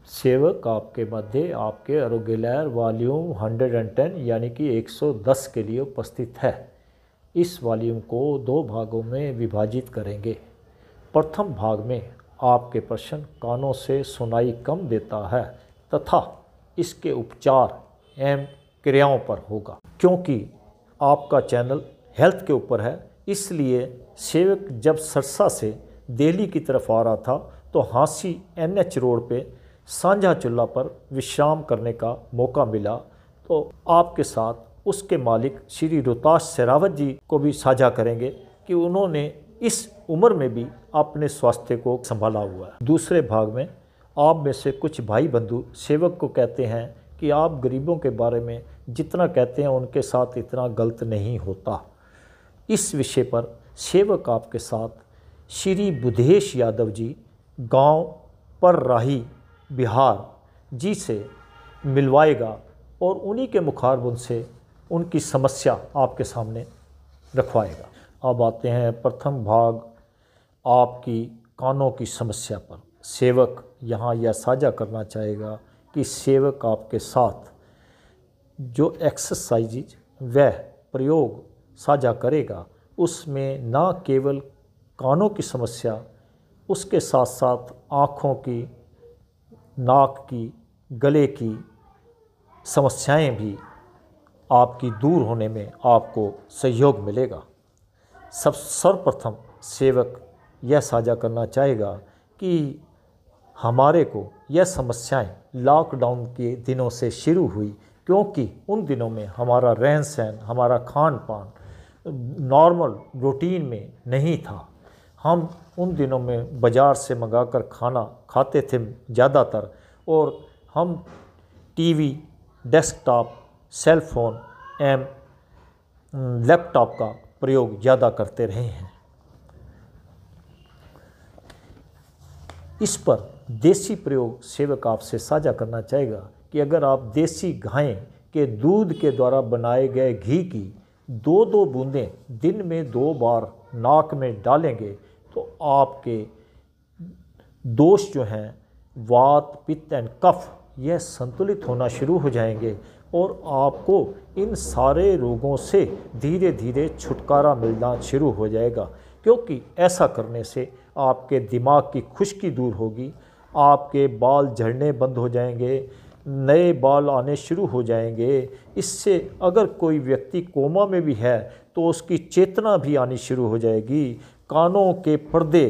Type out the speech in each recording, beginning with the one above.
सेवक आपके मध्य आपके आरोग्य लहर वॉल्यूम 110 यानी कि 110 के लिए उपस्थित है। इस वॉल्यूम को 2 भागों में विभाजित करेंगे। प्रथम भाग में आपके प्रश्न कानों से सुनाई कम देता है तथा इसके उपचार एवं क्रियाओं पर होगा। क्योंकि आपका चैनल हेल्थ के ऊपर है, इसलिए सेवक जब सरसा से दिल्ली की तरफ आ रहा था तो हांसी NH रोड पे सांझा चुल्ला पर विश्राम करने का मौका मिला, तो आपके साथ उसके मालिक श्री रोहताश शेरावत जी को भी साझा करेंगे कि उन्होंने इस उम्र में भी अपने स्वास्थ्य को संभाला हुआ है। दूसरे भाग में आप में से कुछ भाई बंधु सेवक को कहते हैं कि आप गरीबों के बारे में जितना कहते हैं उनके साथ इतना गलत नहीं होता। इस विषय पर सेवक आपके साथ श्री बुधेश यादव जी गांव परराही बिहार जी से मिलवाएगा और उन्हीं के मुखारबंद से उनकी समस्या आपके सामने रखवाएगा। अब आते हैं प्रथम भाग आपकी कानों की समस्या पर। सेवक यहाँ यह साझा करना चाहेगा कि सेवक आपके साथ जो एक्सरसाइज व प्रयोग साझा करेगा उसमें न केवल कानों की समस्या, उसके साथ साथ आँखों की, नाक की, गले की समस्याएं भी आपकी दूर होने में आपको सहयोग मिलेगा। सर्वप्रथम सेवक यह साझा करना चाहेगा कि हमारे को यह समस्याएं लॉकडाउन के दिनों से शुरू हुई, क्योंकि उन दिनों में हमारा रहन सहन, हमारा खान पान नॉर्मल रूटीन में नहीं था। हम उन दिनों में बाज़ार से मंगाकर खाना खाते थे ज़्यादातर, और हम टीवी, डेस्कटॉप, सेल फोन एवं लैपटॉप का प्रयोग ज़्यादा करते रहे हैं। इस पर देसी प्रयोग सेवक आपसे साझा करना चाहेगा कि अगर आप देसी गाय के दूध के द्वारा बनाए गए घी की 2-2 बूंदें दिन में 2 बार नाक में डालेंगे तो आपके दोष जो हैं वात, पित्त एंड कफ यह संतुलित होना शुरू हो जाएंगे और आपको इन सारे रोगों से धीरे धीरे छुटकारा मिलना शुरू हो जाएगा। क्योंकि ऐसा करने से आपके दिमाग की खुश्की दूर होगी, आपके बाल झड़ने बंद हो जाएंगे, नए बाल आने शुरू हो जाएंगे। इससे अगर कोई व्यक्ति कोमा में भी है तो उसकी चेतना भी आनी शुरू हो जाएगी। कानों के पर्दे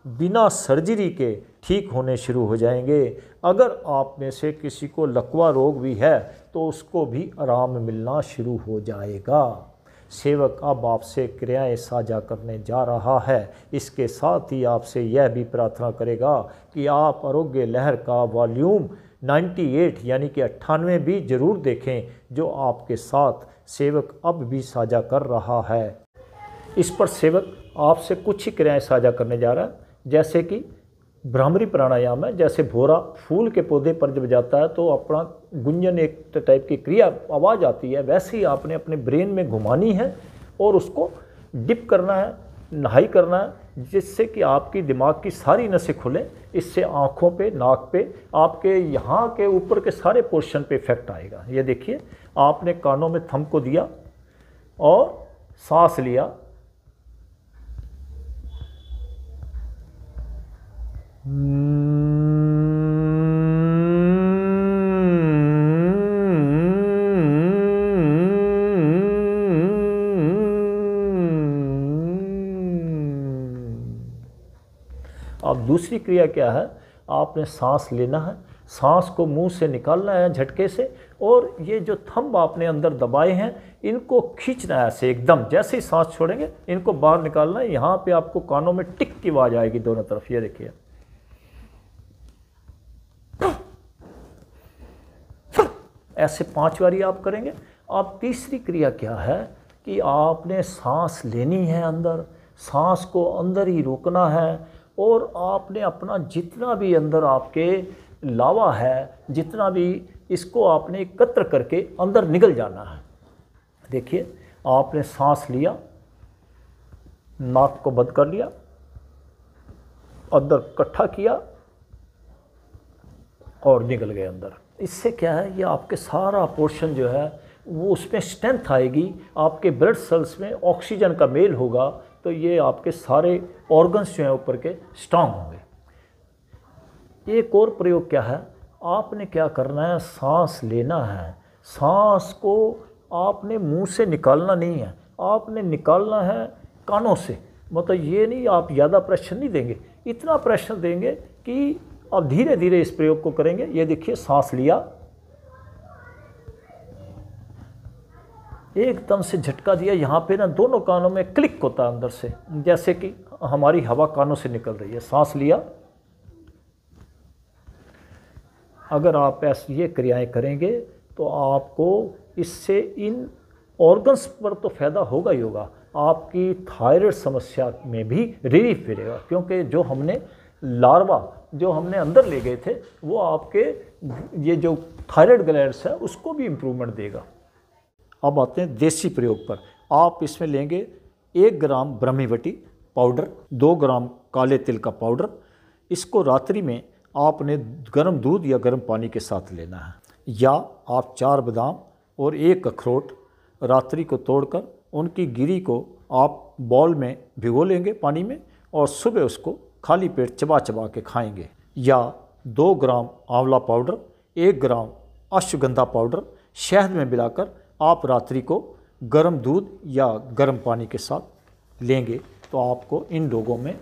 बिना सर्जरी के ठीक होने शुरू हो जाएंगे। अगर आप में से किसी को लकवा रोग भी है तो उसको भी आराम मिलना शुरू हो जाएगा। सेवक अब आपसे क्रियाएं साझा करने जा रहा है। इसके साथ ही आपसे यह भी प्रार्थना करेगा कि आप आरोग्य लहर का वॉल्यूम 98 यानी कि 98 भी ज़रूर देखें, जो आपके साथ सेवक अब भी साझा कर रहा है। इस पर सेवक आपसे कुछ ही क्रियाएं साझा करने जा रहा है, जैसे कि भ्रामरी प्राणायाम है। जैसे भोरा फूल के पौधे पर जब जाता है तो अपना गुंजन एक टाइप की क्रिया आवाज़ आती है, वैसे ही आपने अपने ब्रेन में घुमानी है और उसको डिप करना है, नहाई करना है, जिससे कि आपकी दिमाग की सारी नसें खुलें। इससे आँखों पे, नाक पे, आपके यहाँ के ऊपर के सारे पोर्शन पे इफेक्ट आएगा। ये देखिए, आपने कानों में थंब को दिया और सांस लिया, अब दूसरी क्रिया क्या है, आपने सांस लेना है, सांस को मुंह से निकालना है झटके से, और ये जो थंब आपने अंदर दबाए हैं इनको खींचना है ऐसे एकदम। जैसे ही सांस छोड़ेंगे इनको बाहर निकालना है। यहाँ पे आपको कानों में टिक की आवाज़ आएगी दोनों तरफ। ये देखिए, ऐसे 5 बारी आप करेंगे। अब तीसरी क्रिया क्या है कि आपने सांस लेनी है अंदर, सांस को अंदर ही रोकना है, और आपने अपना जितना भी अंदर आपके लावा है, जितना भी, इसको आपने एकत्र करके अंदर निकल जाना है। देखिए, आपने सांस लिया, नाक को बंद कर लिया, अंदर इकट्ठा किया, और निकल गए अंदर। इससे क्या है, ये आपके सारा पोर्शन जो है वो उसमें स्ट्रेंथ आएगी, आपके ब्लड सेल्स में ऑक्सीजन का मेल होगा, तो ये आपके सारे ऑर्गन्स जो हैं ऊपर के स्ट्रांग होंगे। एक और प्रयोग क्या है, आपने क्या करना है, सांस लेना है। सांस को आपने मुंह से निकालना नहीं है, आपने निकालना है कानों से। मतलब ये नहीं, आप ज़्यादा प्रेशर नहीं देंगे, इतना प्रेशर देंगे कि आप धीरे धीरे इस प्रयोग को करेंगे। ये देखिए, सांस लिया, एकदम से झटका दिया, यहाँ पे ना दोनों कानों में क्लिक होता है अंदर से, जैसे कि हमारी हवा कानों से निकल रही है। सांस लिया। अगर आप ऐसी ये क्रियाएं करेंगे तो आपको इससे इन ऑर्गन्स पर तो फ़ायदा होगा ही होगा, आपकी थायराइड समस्या में भी रिलीफ मिलेगा, क्योंकि जो हमने लार्वा जो हमने अंदर ले गए थे वो आपके ये जो थायराइड ग्लैंड्स है उसको भी इम्प्रूवमेंट देगा। अब आते हैं देसी प्रयोग पर। आप इसमें लेंगे 1 ग्राम ब्रह्मीवटी पाउडर, 2 ग्राम काले तिल का पाउडर। इसको रात्रि में आपने गर्म दूध या गर्म पानी के साथ लेना है, या आप 4 बादाम और 1 अखरोट रात्रि को तोड़कर उनकी गिरी को आप बॉल में भिगो लेंगे पानी में, और सुबह उसको खाली पेट चबा चबा के खाएंगे। या 2 ग्राम आंवला पाउडर, 1 ग्राम अश्वगंधा पाउडर शहद में मिलाकर आप रात्रि को गर्म दूध या गर्म पानी के साथ लेंगे, तो आपको इन रोगों में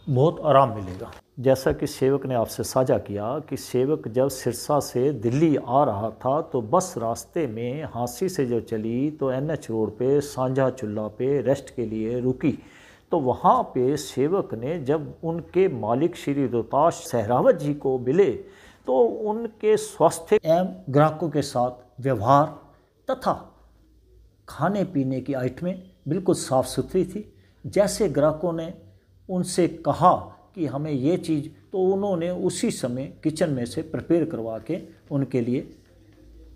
बहुत आराम मिलेगा। जैसा कि सेवक ने आपसे साझा किया कि सेवक जब सिरसा से दिल्ली आ रहा था तो बस रास्ते में हांसी से जो चली तो NH रोड पे सांझा चुल्ला पे रेस्ट के लिए रुकी। तो वहाँ पे सेवक ने जब उनके मालिक श्री रोहताश सहरावत जी को मिले तो उनके स्वास्थ्य एवं ग्राहकों के साथ व्यवहार तथा खाने पीने की आइटमें बिल्कुल साफ़ सुथरी थी। जैसे ग्राहकों ने उनसे कहा कि हमें ये चीज़, तो उन्होंने उसी समय किचन में से प्रिपेयर करवा के उनके लिए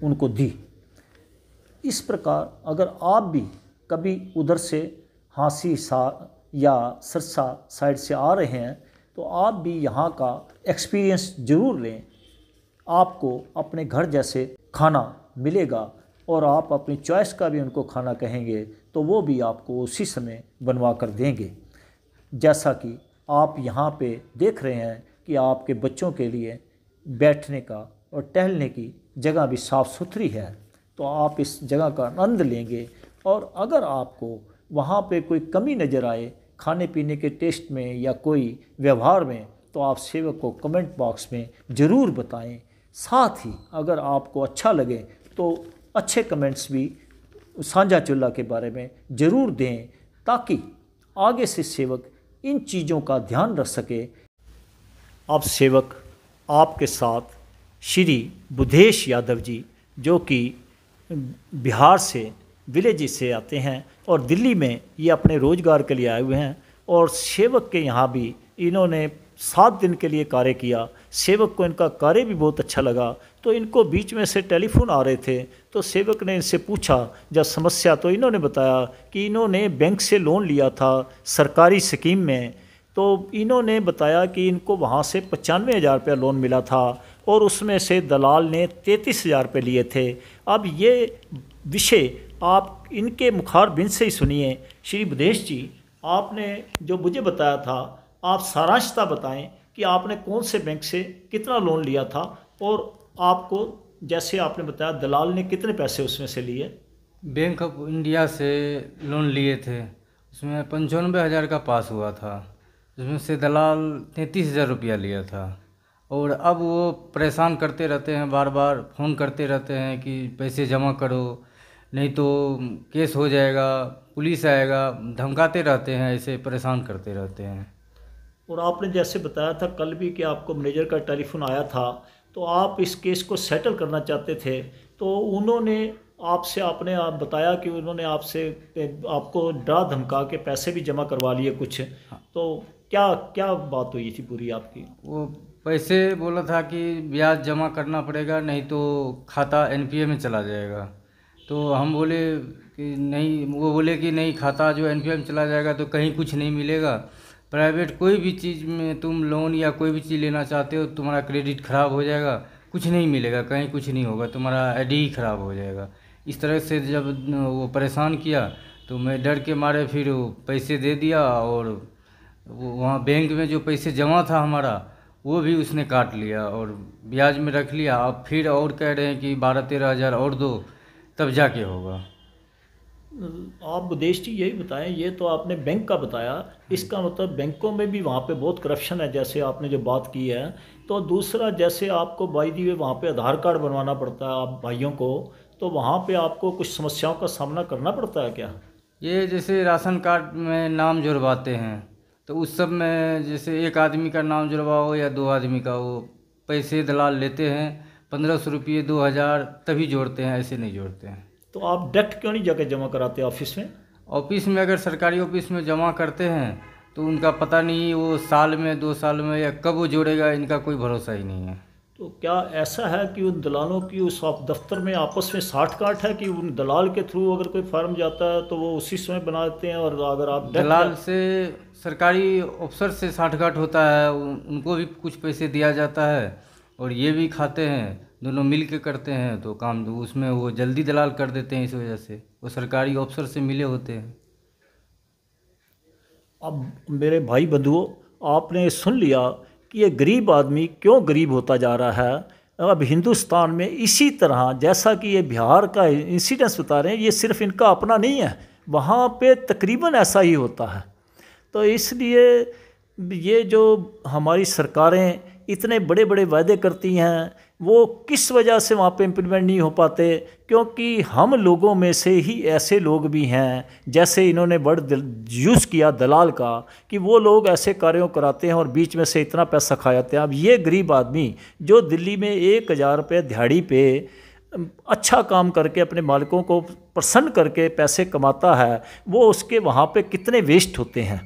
उनको दी। इस प्रकार अगर आप भी कभी उधर से हांसी या सिरसा साइड से आ रहे हैं तो आप भी यहाँ का एक्सपीरियंस ज़रूर लें। आपको अपने घर जैसे खाना मिलेगा और आप अपनी चॉइस का भी उनको खाना कहेंगे तो वो भी आपको उसी समय बनवा कर देंगे। जैसा कि आप यहाँ पे देख रहे हैं कि आपके बच्चों के लिए बैठने का और टहलने की जगह भी साफ़ सुथरी है, तो आप इस जगह का आनंद लेंगे। और अगर आपको वहाँ पे कोई कमी नज़र आए खाने पीने के टेस्ट में या कोई व्यवहार में, तो आप सेवक को कमेंट बॉक्स में ज़रूर बताएं। साथ ही अगर आपको अच्छा लगे तो अच्छे कमेंट्स भी सांझा चुल्ला के बारे में ज़रूर दें, ताकि आगे से सेवक इन चीज़ों का ध्यान रख सके। अब सेवक आपके साथ श्री बुद्धेश यादव जी, जो कि बिहार से विलेज से आते हैं और दिल्ली में ये अपने रोज़गार के लिए आए हुए हैं, और सेवक के यहाँ भी इन्होंने 7 दिन के लिए कार्य किया। सेवक को इनका कार्य भी बहुत अच्छा लगा, तो इनको बीच में से टेलीफोन आ रहे थे, तो सेवक ने इनसे पूछा जब समस्या, तो इन्होंने बताया कि इन्होंने बैंक से लोन लिया था सरकारी स्कीम में। तो इन्होंने बताया कि इनको वहाँ से 95,000 रुपया लोन मिला था और उसमें से दलाल ने 33,000 रुपये लिए थे। अब ये विषय आप इनके मुखारबिंद से ही सुनिए। श्री बुद्धेश जी, आपने जो मुझे बताया था, आप सारांशता बताएं कि आपने कौन से बैंक से कितना लोन लिया था, और आपको जैसे आपने बताया दलाल ने कितने पैसे उसमें से लिए। बैंक ऑफ इंडिया से लोन लिए थे, उसमें 95,000 का पास हुआ था, उसमें से दलाल 33,000 रुपया लिया था। और अब वो परेशान करते रहते हैं, बार बार फ़ोन करते रहते हैं कि पैसे जमा करो नहीं तो केस हो जाएगा, पुलिस आएगा, धमकाते रहते हैं, ऐसे परेशान करते रहते हैं। और आपने जैसे बताया था कल भी कि आपको मैनेजर का टेलीफोन आया था, तो आप इस केस को सेटल करना चाहते थे, तो उन्होंने आपसे आपने बताया कि उन्होंने आपको डरा धमका के पैसे भी जमा करवा लिए कुछ। तो क्या क्या बात हुई थी पूरी आपकी? वो पैसे बोला था कि ब्याज जमा करना पड़ेगा, नहीं तो खाता NPA में चला जाएगा। तो हम बोले कि नहीं, वो बोले कि नहीं, खाता जो NPA में चला जाएगा तो कहीं कुछ नहीं मिलेगा, प्राइवेट कोई भी चीज़ में तुम लोन या कोई भी चीज़ लेना चाहते हो, तुम्हारा क्रेडिट ख़राब हो जाएगा, कुछ नहीं मिलेगा, कहीं कुछ नहीं होगा, तुम्हारा आईडी ही ख़राब हो जाएगा। इस तरह से जब वो परेशान किया तो मैं डर के मारे फिर वो पैसे दे दिया, और वो वहाँ बैंक में जो पैसे जमा था हमारा वो भी उसने काट लिया और ब्याज में रख लिया। अब फिर और कह रहे हैं कि 12-13 हज़ार और दो तब जाके होगा। आप विदेश जी यही बताएं, ये तो आपने बैंक का बताया, इसका मतलब बैंकों में भी वहाँ पे बहुत करप्शन है जैसे आपने जो बात की है। तो दूसरा, जैसे आपको बाई दी वे वहाँ पे आधार कार्ड बनवाना पड़ता है आप भाइयों को, तो वहाँ पे आपको कुछ समस्याओं का सामना करना पड़ता है क्या? ये जैसे राशन कार्ड में नाम जुड़वाते हैं तो उस सब में जैसे एक आदमी का नाम जुड़वाओ या 2 आदमी का, वो पैसे दलाल लेते हैं 1500 रुपये 2000 तभी जोड़ते हैं, ऐसे नहीं जोड़ते हैं। तो आप डायरेक्ट क्यों नहीं जाके जमा कराते ऑफिस में? ऑफिस में अगर सरकारी ऑफिस में जमा करते हैं तो उनका पता नहीं वो साल में 2 साल में या कब वो जोड़ेगा, इनका कोई भरोसा ही नहीं है। तो क्या ऐसा है कि उन दलालों की उस दफ्तर में आपस में साठ-गांठ है कि उन दलाल के थ्रू अगर कोई फार्म जाता है तो वो उसी समय बना देते हैं, और अगर आप दलाल से सरकारी अफसर से साठगांठ होता है, उनको भी कुछ पैसे दिया जाता है और ये भी खाते हैं, दोनों मिल के करते हैं तो काम उसमें वो जल्दी दलाल कर देते हैं, इस वजह से वो सरकारी अफसर से मिले होते हैं। अब मेरे भाई बंधुओं, आपने सुन लिया कि ये गरीब आदमी क्यों गरीब होता जा रहा है। अब हिंदुस्तान में इसी तरह, जैसा कि ये बिहार का इंसिडेंस बता रहे हैं, ये सिर्फ इनका अपना नहीं है, वहाँ पे तकरीबन ऐसा ही होता है। तो इसलिए ये जो हमारी सरकारें इतने बड़े बड़े वायदे करती हैं वो किस वजह से वहाँ पे इम्प्लीमेंट नहीं हो पाते, क्योंकि हम लोगों में से ही ऐसे लोग भी हैं, जैसे इन्होंने वर्ड यूज़ किया दलाल का, कि वो लोग ऐसे कार्यों कराते हैं और बीच में से इतना पैसा खा जाते हैं। अब ये गरीब आदमी जो दिल्ली में 1000 रुपये दिहाड़ी पे अच्छा काम करके अपने मालिकों को प्रसन्न करके पैसे कमाता है, वो उसके वहाँ पे कितने वेस्ट होते हैं।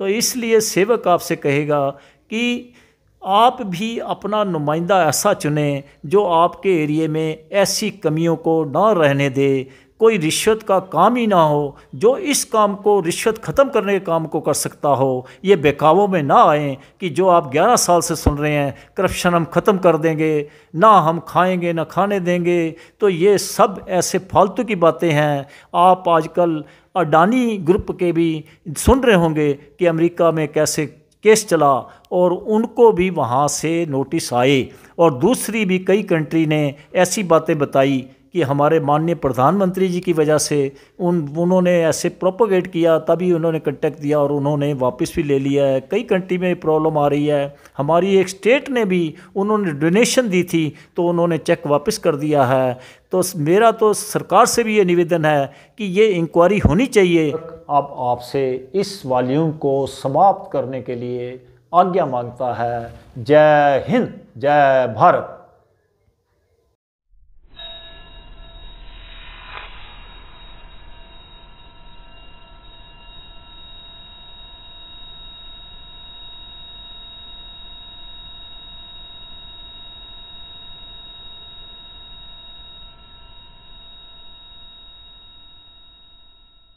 तो इसलिए सेवक आपसे कहेगा कि आप भी अपना नुमाइंदा ऐसा चुनें जो आपके एरिए में ऐसी कमियों को ना रहने दे, कोई रिश्वत का काम ही ना हो, जो इस काम को रिश्वत ख़त्म करने के काम को कर सकता हो। ये बहकावों में ना आएँ कि जो आप 11 साल से सुन रहे हैं, करप्शन हम ख़त्म कर देंगे, ना हम खाएंगे ना खाने देंगे, तो ये सब ऐसे फालतू की बातें हैं। आप आजकल अडानी ग्रुप के भी सुन रहे होंगे कि अमेरिका में कैसे केस चला और उनको भी वहाँ से नोटिस आए, और दूसरी भी कई कंट्री ने ऐसी बातें बताई कि हमारे माननीय प्रधानमंत्री जी की वजह से उन्होंने ऐसे प्रोपोगेट किया, तभी उन्होंने कंटेक्ट दिया और उन्होंने वापस भी ले लिया है। कई कंट्री में प्रॉब्लम आ रही है। हमारी एक स्टेट ने भी, उन्होंने डोनेशन दी थी तो उन्होंने चेक वापस कर दिया है। तो मेरा तो सरकार से भी ये निवेदन है कि ये इंक्वायरी होनी चाहिए। अब आपसे इस वॉल्यूम को समाप्त करने के लिए आज्ञा मांगता है। जय हिंद, जय भारत।